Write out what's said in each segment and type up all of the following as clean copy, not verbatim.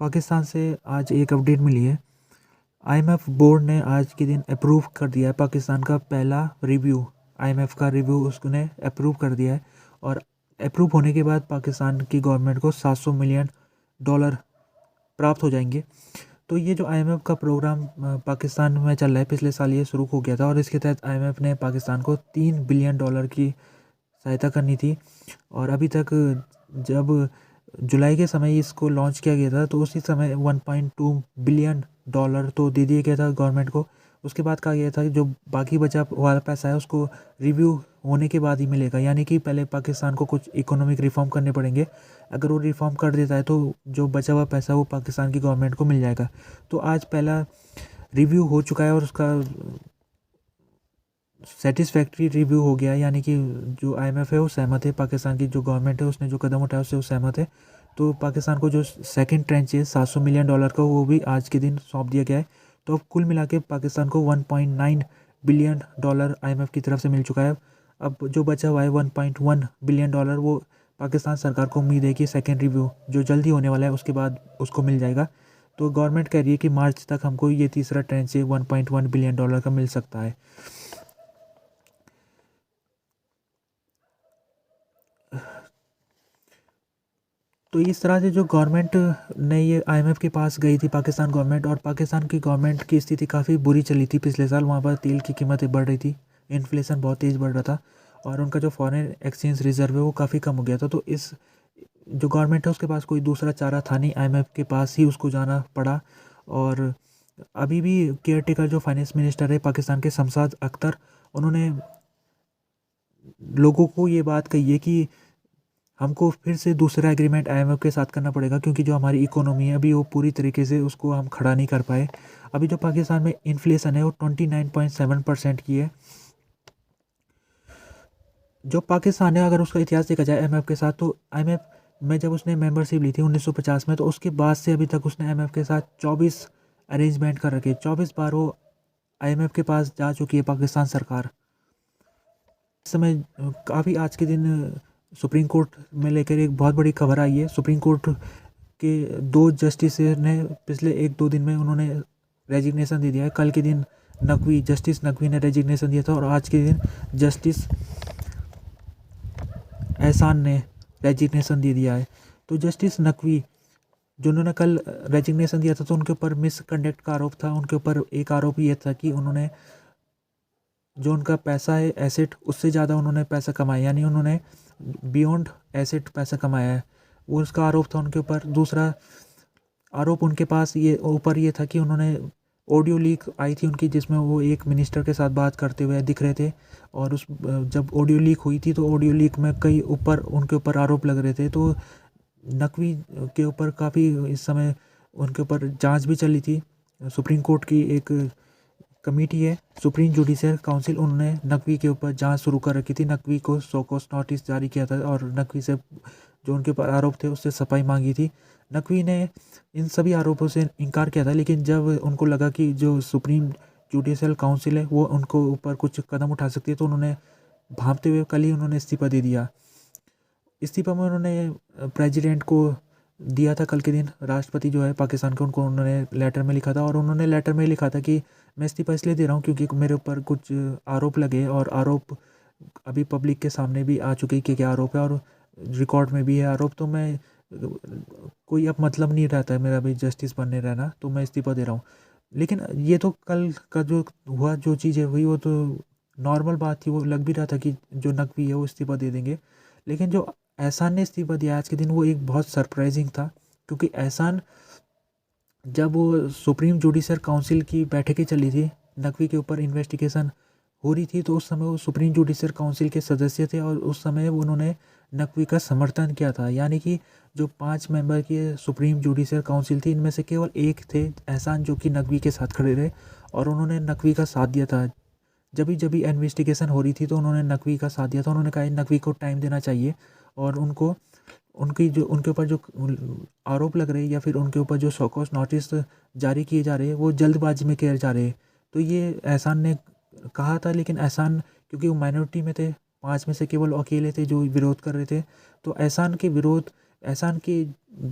पाकिस्तान से आज एक अपडेट मिली है। आईएमएफ बोर्ड ने आज के दिन अप्रूव कर दिया है पाकिस्तान का पहला रिव्यू। आईएमएफ का रिव्यू उसने अप्रूव कर दिया है और अप्रूव होने के बाद पाकिस्तान की गवर्नमेंट को $700 मिलियन प्राप्त हो जाएंगे। तो ये जो आईएमएफ का प्रोग्राम पाकिस्तान में चल रहा है, पिछले साल ये शुरू हो गया था और इसके तहत आईएमएफ ने पाकिस्तान को $3 बिलियन की सहायता करनी थी। और अभी तक जब जुलाई के समय इसको लॉन्च किया गया था तो उसी समय $1.2 बिलियन तो दे दिया गया था गवर्नमेंट को। उसके बाद कहा गया था कि जो बाकी बचा वाला पैसा है उसको रिव्यू होने के बाद ही मिलेगा, यानी कि पहले पाकिस्तान को कुछ इकोनॉमिक रिफॉर्म करने पड़ेंगे। अगर वो रिफॉर्म कर देता है तो जो बचा हुआ पैसा वो पाकिस्तान की गवर्नमेंट को मिल जाएगा। तो आज पहला रिव्यू हो चुका है और उसका सेटिस्फैक्ट्री रिव्यू हो गया, यानी कि जो आईएमएफ है वो सहमत है, पाकिस्तान की जो गवर्नमेंट है उसने जो कदम उठाया उससे वो सहमत है। तो पाकिस्तान को जो सेकंड ट्रेंच है $700 मिलियन का, वो भी आज के दिन सौंप दिया गया है। तो अब कुल मिला के पाकिस्तान को $1.9 बिलियन आईएमएफ की तरफ से मिल चुका है। अब जो बचा हुआ है $1.1 बिलियन वो पाकिस्तान सरकार को उम्मीद है कि सेकेंड रिव्यू जो जल्दी होने वाला है उसके बाद उसको मिल जाएगा। तो गवर्नमेंट कह रही है कि मार्च तक हमको ये तीसरा ट्रेंच है $1.1 बिलियन का मिल सकता है। तो इस तरह से जो गवर्नमेंट ने ये आईएमएफ के पास गई थी पाकिस्तान गवर्नमेंट, और पाकिस्तान की गवर्नमेंट की स्थिति काफ़ी बुरी चली थी पिछले साल। वहाँ पर तेल की कीमतें बढ़ रही थी, इन्फ्लेशन बहुत तेज़ बढ़ रहा था और उनका जो फॉरेन एक्सचेंज रिजर्व है वो काफ़ी कम हो गया था। तो इस जो गवर्नमेंट है उसके पास कोई दूसरा चारा था नहीं, आईएमएफ के पास ही उसको जाना पड़ा। और अभी भी केयर टेकर जो फाइनेंस मिनिस्टर है पाकिस्तान के, शमशाद अख्तर, उन्होंने लोगों को ये बात कही है कि हमको फिर से दूसरा एग्रीमेंट आईएमएफ के साथ करना पड़ेगा, क्योंकि जो हमारी इकोनॉमी है अभी वो पूरी तरीके से उसको हम खड़ा नहीं कर पाए। अभी जो पाकिस्तान में इन्फ्लेशन है वो 29.7% की है। जो पाकिस्तान है, अगर उसका इतिहास देखा जाए आईएमएफ के साथ, तो आईएमएफ में जब उसने मेंबरशिप ली थी 1950 में, तो उसके बाद से अभी तक उसने आईएमएफ के साथ 24 अरेंजमेंट कर रखे। 24 बार वो आईएमएफ के पास जा चुकी है पाकिस्तान सरकार। इस समय काफ़ी आज के दिन सुप्रीम कोर्ट में लेकर एक बहुत बड़ी खबर आई है। सुप्रीम कोर्ट के 2 जस्टिस ने पिछले 1-2 दिन में उन्होंने रेजिग्नेशन दे दिया है। कल के दिन जस्टिस नकवी ने रेजिग्नेशन दिया था और आज के दिन जस्टिस एहसान ने रेजिग्नेशन दे दिया है। तो जस्टिस नकवी जिन्होंने कल रेजिग्नेशन दिया था, तो उनके ऊपर मिसकंडक्ट का आरोप था। उनके ऊपर एक आरोप ये था कि उन्होंने जो उनका पैसा है एसेट, उससे ज़्यादा उन्होंने पैसा कमाया, यानी उन्होंने बियॉन्ड एसेट पैसा कमाया है, वो उसका आरोप था उनके ऊपर। दूसरा आरोप उनके पास ये था कि उन्होंने ऑडियो लीक आई थी उनकी, जिसमें वो एक मिनिस्टर के साथ बात करते हुए दिख रहे थे। और उस जब ऑडियो लीक हुई थी तो ऑडियो लीक में कई उनके ऊपर आरोप लग रहे थे। तो नकवी के ऊपर काफ़ी इस समय उनके ऊपर जांच भी चली थी। सुप्रीम कोर्ट की एक कमेटी है, सुप्रीम जुडिशियल काउंसिल, उन्होंने नकवी के ऊपर जांच शुरू कर रखी थी। नकवी को सो कॉज नोटिस जारी किया था और नकवी से जो उनके ऊपर आरोप थे उससे सफाई मांगी थी। नकवी ने इन सभी आरोपों से इनकार किया था, लेकिन जब उनको लगा कि जो सुप्रीम जुडिशियल काउंसिल है वो उनको ऊपर कुछ कदम उठा सकती है, तो उन्होंने भांपते हुए कल ही उन्होंने इस्तीफा दे दिया। इस्तीफा में उन्होंने प्रेसिडेंट को दिया था कल के दिन। राष्ट्रपति जो है पाकिस्तान के, उनको उन्होंने लेटर में लिखा था और उन्होंने लेटर में लिखा था कि मैं इस्तीफा इसलिए दे रहा हूँ क्योंकि मेरे ऊपर कुछ आरोप लगे और आरोप अभी पब्लिक के सामने भी आ चुके कि क्या आरोप है और रिकॉर्ड में भी है आरोप। तो मैं कोई अब मतलब नहीं रहता है मेरा भी जस्टिस बनने रहना, तो मैं इस्तीफा दे रहा हूँ। लेकिन ये तो कल का जो हुआ, जो चीज़ें हुई, वो तो नॉर्मल बात थी। वो लग भी रहा था कि जो नकवी है वो इस्तीफा दे देंगे, लेकिन जो एहसान ने इस्तीफा दिया आज के दिन वो एक बहुत सरप्राइजिंग था। क्योंकि एहसान, जब वो सुप्रीम जुडिशियल काउंसिल की बैठकें चली थी, नकवी के ऊपर इन्वेस्टिगेशन हो रही थी, तो उस समय वो सुप्रीम जुडिशियल काउंसिल के सदस्य थे और उस समय उन्होंने नकवी का समर्थन किया था। यानी कि जो 5 मेंबर की सुप्रीम जुडिशियल काउंसिल थी, इनमें से केवल एक थे एहसान, जो कि नकवी के साथ खड़े रहे और उन्होंने नकवी का साथ दिया था। जब भी इन्वेस्टिगेशन हो रही थी तो उन्होंने नकवी का साथ दिया था। उन्होंने कहा नकवी को टाइम देना चाहिए और उनको उनके ऊपर जो आरोप लग रहे हैं या फिर उनके ऊपर जो शोकॉज नोटिस जारी किए जा रहे हैं वो जल्दबाजी में किए जा रहे हैं। तो ये एहसान ने कहा था, लेकिन एहसान क्योंकि वो माइनॉरिटी में थे, 5 में से केवल अकेले थे जो विरोध कर रहे थे, तो एहसान की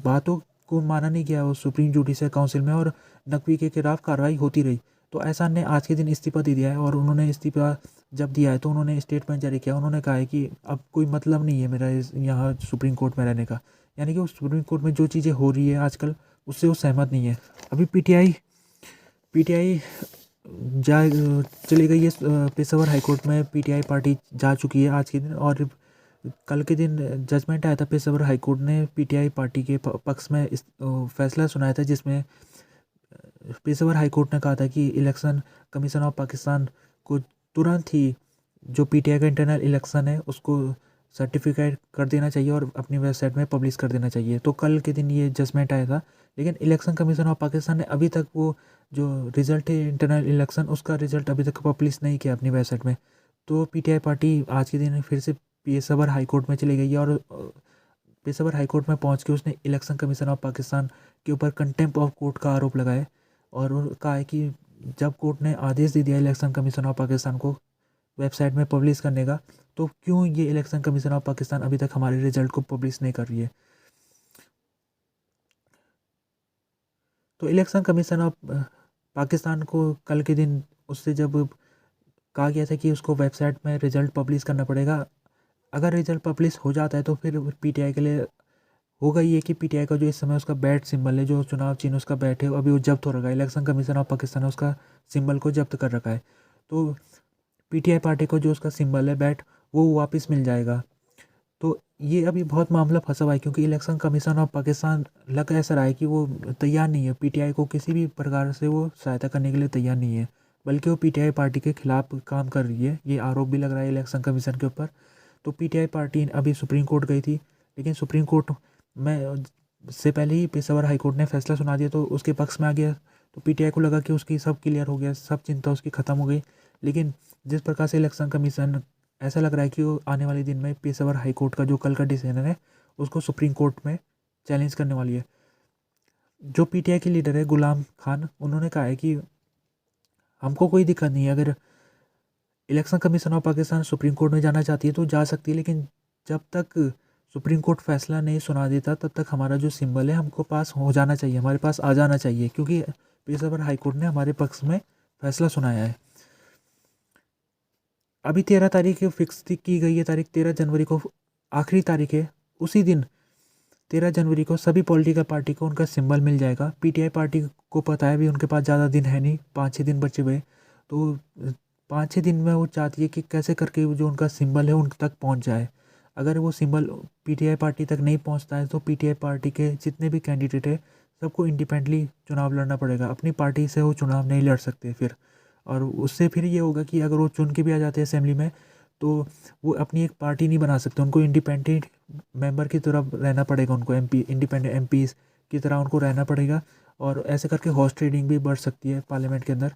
बातों को माना नहीं गया उस सुप्रीम जुडिशियल काउंसिल में, और नकवी के खिलाफ कार्रवाई होती रही। तो एहसान ने आज के दिन इस्तीफा दे दिया है, और उन्होंने इस्तीफा जब दिया है तो उन्होंने स्टेटमेंट जारी किया। उन्होंने कहा है कि अब कोई मतलब नहीं है मेरा यहाँ सुप्रीम कोर्ट में रहने का, यानी कि उस सुप्रीम कोर्ट में जो चीज़ें हो रही है आजकल उससे वो सहमत नहीं है। अभी पीटीआई जा चली गई है पेशावर हाईकोर्ट में। पीटीआई पार्टी जा चुकी है आज के दिन, और कल के दिन जजमेंट आया था पेशावर हाईकोर्ट ने पीटीआई पार्टी के पक्ष में इस फैसला सुनाया था, जिसमें पेशावर हाईकोर्ट ने कहा था कि इलेक्शन कमीशन ऑफ पाकिस्तान को तुरंत ही जो पीटीआई का इंटरनल इलेक्शन है उसको सर्टिफिकेट कर देना चाहिए और अपनी वेबसाइट में पब्लिश कर देना चाहिए। तो कल के दिन ये जजमेंट आया था, लेकिन इलेक्शन कमीशन ऑफ पाकिस्तान ने अभी तक वो जो रिज़ल्ट है इंटरनल इलेक्शन उसका रिज़ल्ट अभी तक पब्लिश नहीं किया अपनी वेबसाइट में। तो पीटीआई पार्टी आज के दिन फिर से पेशावर हाईकोर्ट में चली गई है, और पेशावर हाईकोर्ट में पहुंच के उसने इलेक्शन कमीशन ऑफ पाकिस्तान के ऊपर कंटेम्प्ट ऑफ कोर्ट का आरोप लगाया, और कहा है कि जब कोर्ट ने आदेश दे दिया इलेक्शन कमीशन ऑफ पाकिस्तान को वेबसाइट में पब्लिश करने का, तो क्यों ये इलेक्शन कमीशन ऑफ पाकिस्तान अभी तक हमारे रिजल्ट को पब्लिश नहीं कर रही है। तो इलेक्शन कमीशन ऑफ पाकिस्तान को कल के दिन उससे जब कहा गया था कि उसको वेबसाइट में रिजल्ट पब्लिश करना पड़ेगा, अगर रिजल्ट पब्लिश हो जाता है तो फिर पीटीआई के लिए होगा ये कि पीटीआई का जो इस समय उसका बैट सिंबल है, जो चुनाव चिन्ह उसका बैट है, अभी वो जब्त हो रखा है। इलेक्शन कमीशन ऑफ पाकिस्तान ने उसका सिंबल को जब्त कर रखा है, तो पीटीआई पार्टी को जो उसका सिंबल है बैट वो वापस मिल जाएगा। तो ये अभी बहुत मामला फंसा हुआ है, क्योंकि इलेक्शन कमीशन ऑफ पाकिस्तान लग ऐसा रहा है कि वो तैयार नहीं है पीटीआई को किसी भी प्रकार से वो सहायता करने के लिए तैयार नहीं है, बल्कि वो पीटीआई पार्टी के खिलाफ काम कर रही है। ये आरोप भी लग रहा है इलेक्शन कमीशन के ऊपर। तो पीटीआई पार्टी अभी सुप्रीम कोर्ट गई थी, लेकिन सुप्रीम कोर्ट में से पहले ही पेशावर हाईकोर्ट ने फैसला सुना दिया, तो उसके पक्ष में आ गया। तो पीटीआई को लगा कि उसकी सब क्लियर हो गया, सब चिंता उसकी ख़त्म हो गई। लेकिन जिस प्रकार से इलेक्शन कमीशन, ऐसा लग रहा है कि वो आने वाले दिन में पेशावर हाईकोर्ट का जो कल का डिसीजन है उसको सुप्रीम कोर्ट में चैलेंज करने वाली है। जो पीटीआई के लीडर है गुलाम खान, उन्होंने कहा है कि हमको कोई दिक्कत नहीं है, अगर election commission of Pakistan supreme court में जाना चाहती है तो जा सकती है, लेकिन जब तक सुप्रीम कोर्ट फैसला नहीं सुना देता तब तक हमारा जो सिंबल है हमको पास हो जाना चाहिए, हमारे पास आ जाना चाहिए, क्योंकि पेशावर हाईकोर्ट ने हमारे पक्ष में फैसला सुनाया है। अभी 13 तारीख फिक्स की गई है, तारीख 13 जनवरी को आखिरी तारीख है। उसी दिन 13 जनवरी को सभी पॉलिटिकल पार्टी को उनका सिंबल मिल जाएगा। पीटीआई पार्टी को पता है भी उनके पास ज़्यादा दिन है नहीं, 5-6 दिन बचे हुए, तो 5-6 दिन में वो चाहती है कि कैसे करके जो उनका सिंबल है उन तक पहुंच जाए। अगर वो सिंबल पीटीआई पार्टी तक नहीं पहुंचता है तो पीटीआई पार्टी के जितने भी कैंडिडेट है सबको इंडिपेंडेंटली चुनाव लड़ना पड़ेगा, अपनी पार्टी से वो चुनाव नहीं लड़ सकते फिर। और उससे फिर ये होगा कि अगर वो चुन के भी आ जाते हैं असेंबली में तो वो अपनी एक पार्टी नहीं बना सकते, उनको इंडिपेंडेंट मेंबर की तरह रहना पड़ेगा, उनको एमपी इंडिपेंडेंट एमपीज़ की तरह उनको रहना पड़ेगा, और ऐसे करके हॉर्स ट्रेडिंग भी बढ़ सकती है पार्लियामेंट के अंदर।